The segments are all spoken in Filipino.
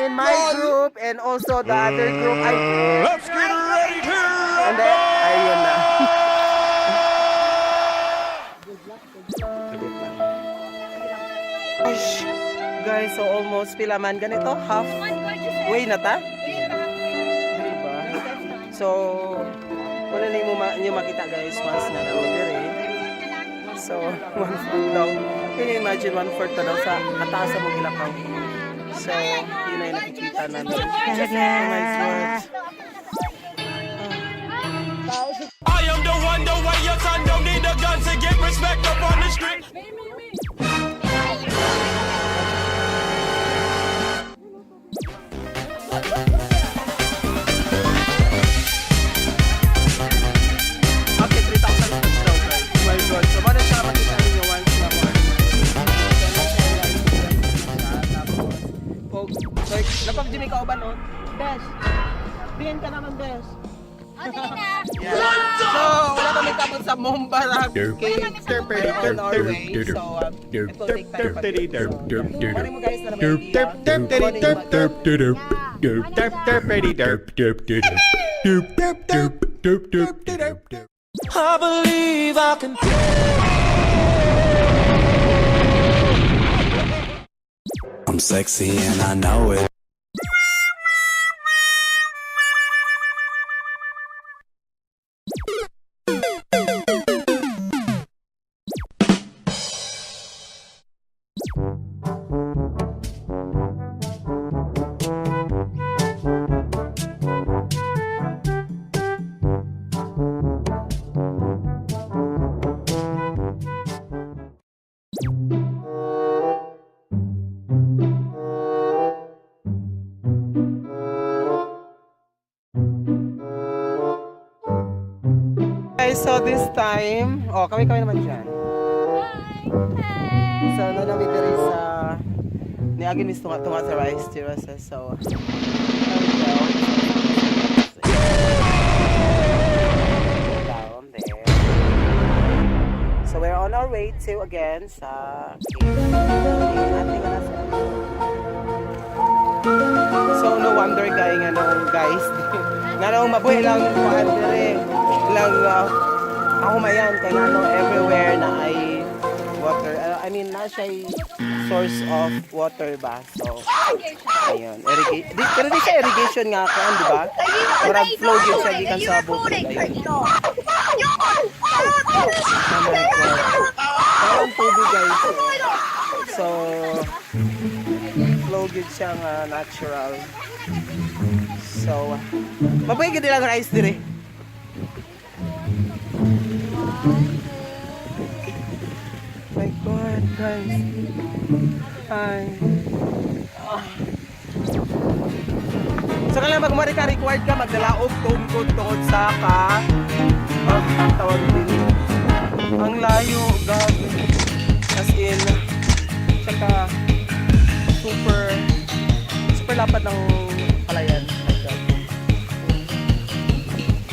in my group and also the other group ay Let's get ready to and then ayun na. Guys, so almost pila man ganito, half way na ta. Diba? So, wala na nyo makita guys once na naman dire. So, 1/4 daw. Can you imagine 1/4 na daw sa kataas sa mong ilakaw? So, yun na yung nakikita namin. Oh my God. I am the one, the way your son don't need a gun to get respect up on the street. Okay, 3,000 steps daw guys. Oh my God. So, paano siya makita ninyo once na one? So, napag Jimmy ka ba no? Best. Bihin ka naman, best. So, wala kami tapos sa Mombarag Cave on our way. So, it will take time. Pari mo guys na naman I believe I can. I'm sexy and I know it. guys, so this time, kami naman dyan. So, nanami diri sa niagin mis tunga sa rice terraces. So, down there. So, we're on our way to again sa So, no wonder guys. Nga nung mabuhay lang kuhaan dire. Lang ako mayan kay ano everywhere na ay water. I mean na siya source of water ba. So ayun, pero di siya irrigation nga kuan, di ba? Murag flow gyud siya gikan sa bukid ayun. Parang tubig guys. So flow gyud siya nga natural. So mabuhay gyud lang rice dire. My God, guys. Ay. So kailangan magmari ka, required ka magdalaog tungkod sa tawag din. Ang layo, God. As in, tsaka super lapad ng palayan.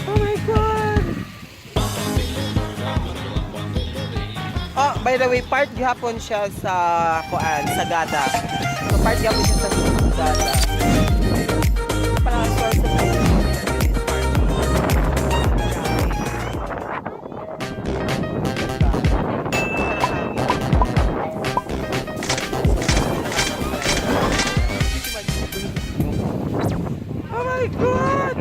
Oh my God. Oh, by the way, part gihapon siya sa Sagada. So part gihapon siya sa Sagada. Parang source of oh my God!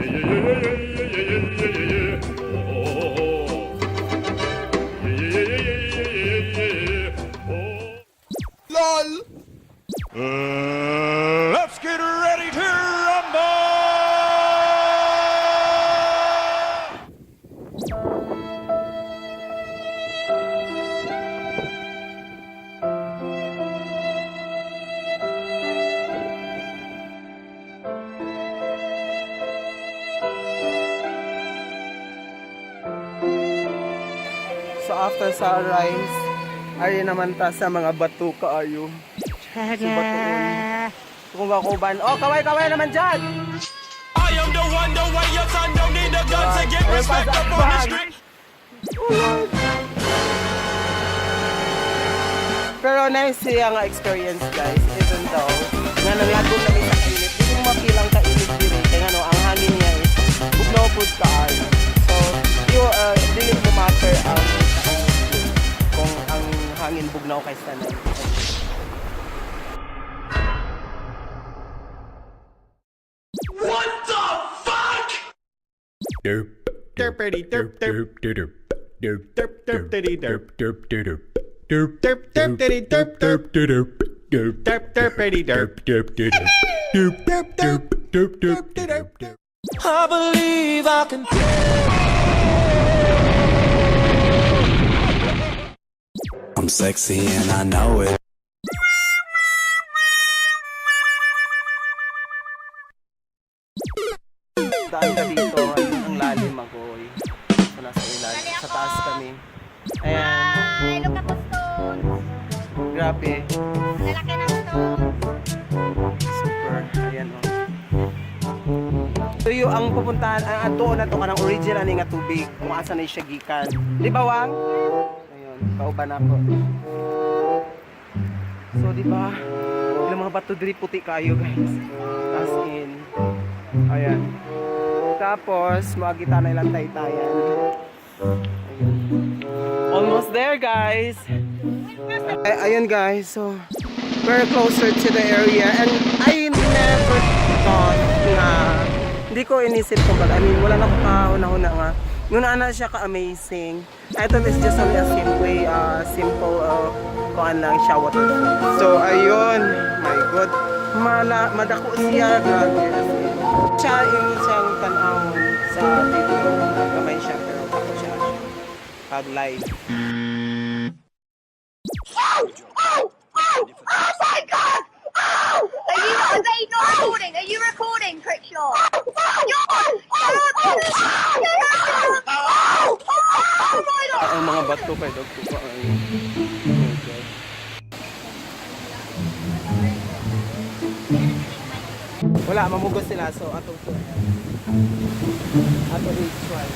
Let's get ready to rumble! So after sunrise, ari naman ta sa mga bato kaayo. So batuon. Kung bakuban. Oh, kaway naman dyan! I am the one, the way your son don't need a gun to get respect up on the street. Pero nice siya nga experience guys, even though nga nangyagong namin sa kainit. derp derpity derp derp derp derp derp derpity derp derp derp derp derp derpity derp derp derp derp derp derpity derp derp derp derp derp derp derp derp derp derp. I believe I can. I'm sexy and I know it. Daan ka dito, ayun ang lalim ako. So, nasa ilalim. Sa taas kami. Ayan. Look at the stones. Grabe. Ang lalaki ng stones. Super. Ayan o. So yung ang pupuntahan, ang ato na to kanang original ni nga tubig. Kung asa na siya gikan. Di ba, Wang? Ayun. Kauban ako. So, di ba? Ilang mga bato diri puti kayo, guys. As in. Ayan. Tapos, makakita na ilang taytayan. Ayun. Almost there, guys. Ayun, guys. So, we're closer to the area. And I never thought na hindi ko inisip kung baga. I mean, wala na ko kahuna-huna nga. Nuna na siya ka-amazing. I thought it's just only a simple kuan lang siya, waterfall. So, ayun. My God. Madako siya. Grabe. Siya yung siyang tanawon sa video. Kamay siya, pero ako siya. Pag live. Oh my God! Oh! Are they not recording? Are you recording, Crickshaw? Oh my God! Ang mga bato kay Dog Tupa ay wala, mamugos sila. So, ato is try.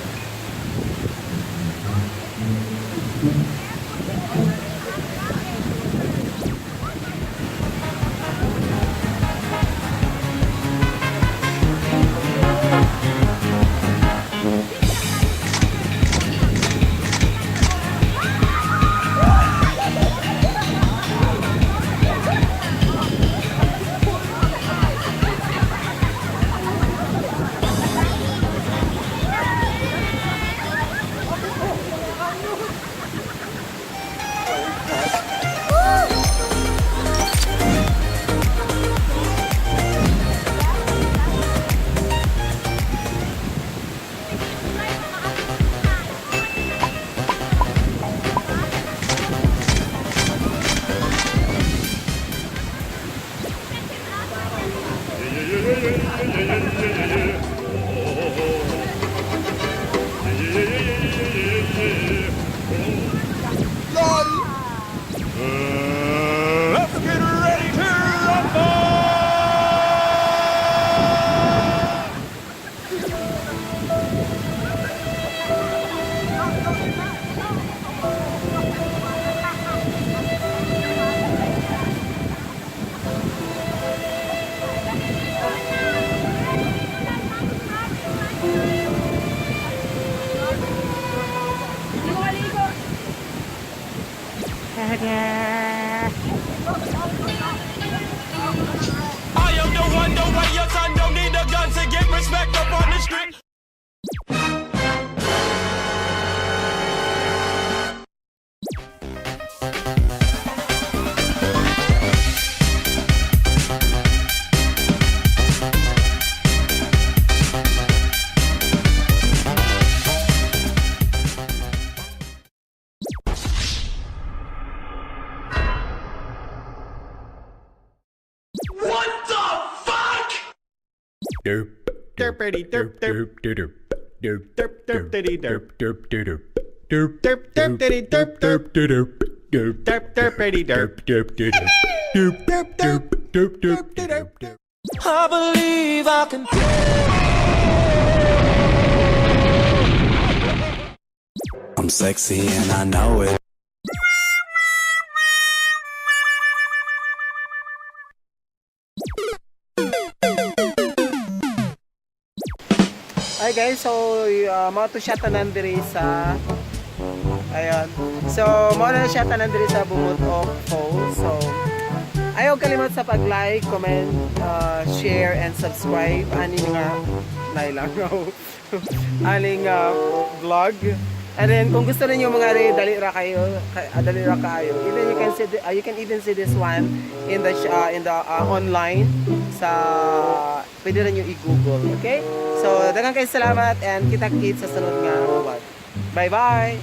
Let's get ready to rumble! I am the one, the way your son don't need a gun to get respect up on the street. What the fuck? Derp derpity derp derp derp derp derp derpity derp derp derp derp derp derpity derp derp derp derp derp derpity derp derp derp derp derp derp derp derp derp derp. I believe I can. I'm sexy and I know it. Hi guys, so mga to siya tanan diri sa ayun. So mga na siya tanan diri sa Bomod-ok Falls. So I Ayaw kalimot sa pag-like, comment, share, and subscribe. Aning nga, nailangaw. Aning vlog. And then, kung gusto niyo mga dali ra kayo, even you can even see this one in the online sa pwede rin yung i-google, okay? So, daghang kayo salamat and kita-kits sa sunod nga vlog. Bye-bye!